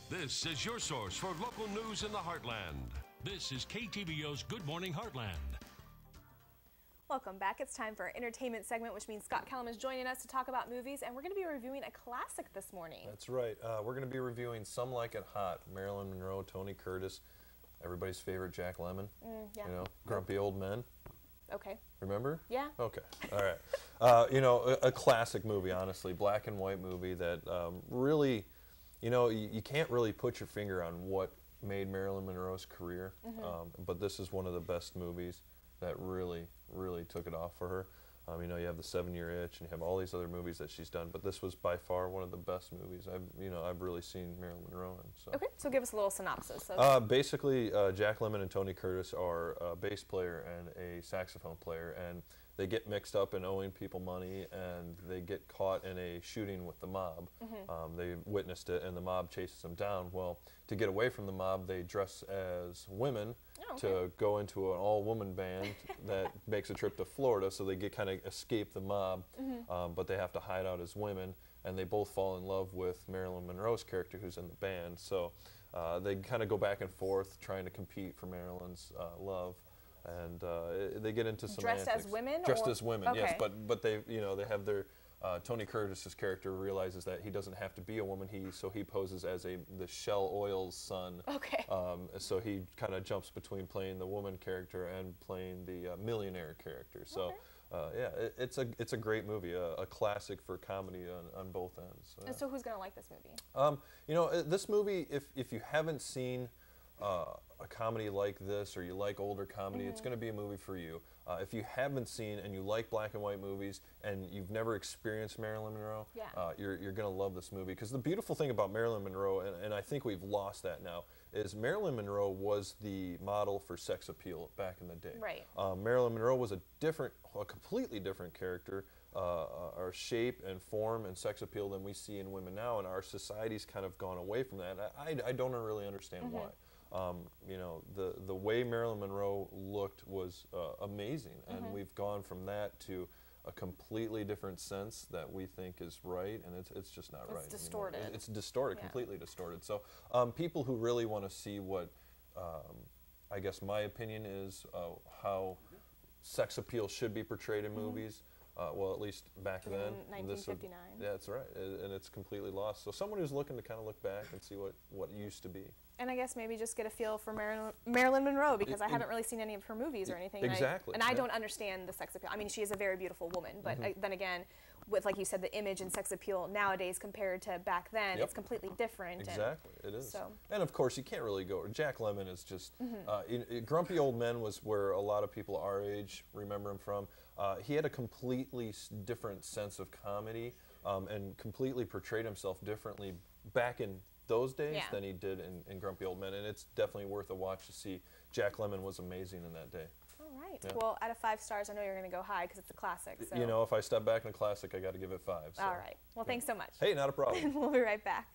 This is your source for local news in the Heartland. This is KTVO's Good Morning Heartland. Welcome back. It's time for our entertainment segment, which means Scott Kellum is joining us to talk about movies, and we're going to be reviewing a classic this morning. That's right. We're going to be reviewing Some Like It Hot. Marilyn Monroe, Tony Curtis, everybody's favorite Jack Lemmon. Yeah. You know, grumpy old men. Okay. Remember? Yeah. Okay. All right. You know, a classic movie, honestly, black and white movie that really, you know, you can't really put your finger on what made Marilyn Monroe's career, but this is one of the best movies that really took it off for her. You know, you have the 7-Year Itch, and you have all these other movies that she's done, but this was by far one of the best movies I've really seen Marilyn Monroe in. So. Okay, so give us a little synopsis. Basically, Jack Lemmon and Tony Curtis are a bass player and a saxophone player, and they get mixed up in owing people money, and they get caught in a shooting with the mob. They witnessed it, and the mob chases them down. Well, to get away from the mob, they dress as women to go into an all-woman band that makes a trip to Florida, so they kind of escape the mob, but they have to hide out as women, and they both fall in love with Marilyn Monroe's character, who's in the band. So they kind of go back and forth trying to compete for Marilyn's love. And they get into some dressed antics. as women? Dressed as women, okay. yes. But they they have their Tony Curtis's character realizes that he doesn't have to be a woman. So he poses as the Shell Oil's son. Okay. So he kind of jumps between playing the woman character and playing the millionaire character. So yeah, it's a great movie, a classic for comedy on both ends. And so who's gonna like this movie? You know, this movie, if you haven't seen a comedy like this, or you like older comedy, it's going to be a movie for you. If you haven't seen and you like black and white movies and you've never experienced Marilyn Monroe, you're going to love this movie. Because the beautiful thing about Marilyn Monroe, and I think we've lost that now, is Marilyn Monroe was the model for sex appeal back in the day. Right. Marilyn Monroe was a completely different character, our shape and form and sex appeal than we see in women now, and our society's kind of gone away from that. I don't really understand why. You know, the way Marilyn Monroe looked was amazing, and we've gone from that to a completely different sense that we think is right, and it's just not right. It's distorted. Anymore. It's distorted, completely distorted. So people who really want to see what, I guess my opinion is, how sex appeal should be portrayed in movies, well, at least back then. 1959. Yeah, that's right, and it's completely lost. So someone who's looking to kind of look back and see what used to be. And I guess maybe just get a feel for Marilyn Monroe, because I haven't really seen any of her movies or anything. Exactly. And I don't understand the sex appeal. I mean, she is a very beautiful woman, but then again, with, like you said, the image and sex appeal nowadays compared to back then, it's completely different. Exactly, it is. So. And of course, you can't really go. Jack Lemmon is just, Grumpy Old Men was where a lot of people our age remember him from. He had a completely different sense of comedy, and completely portrayed himself differently back in those days than he did in Grumpy Old Men, and it's definitely worth a watch to see. Jack Lemmon was amazing in that day. All right. Yeah. Well, out of 5 stars, I know you're going to go high because it's a classic. So. You know, if I step back in a classic, I got to give it 5. So. All right. Well, thanks so much. Hey, not a problem. We'll be right back.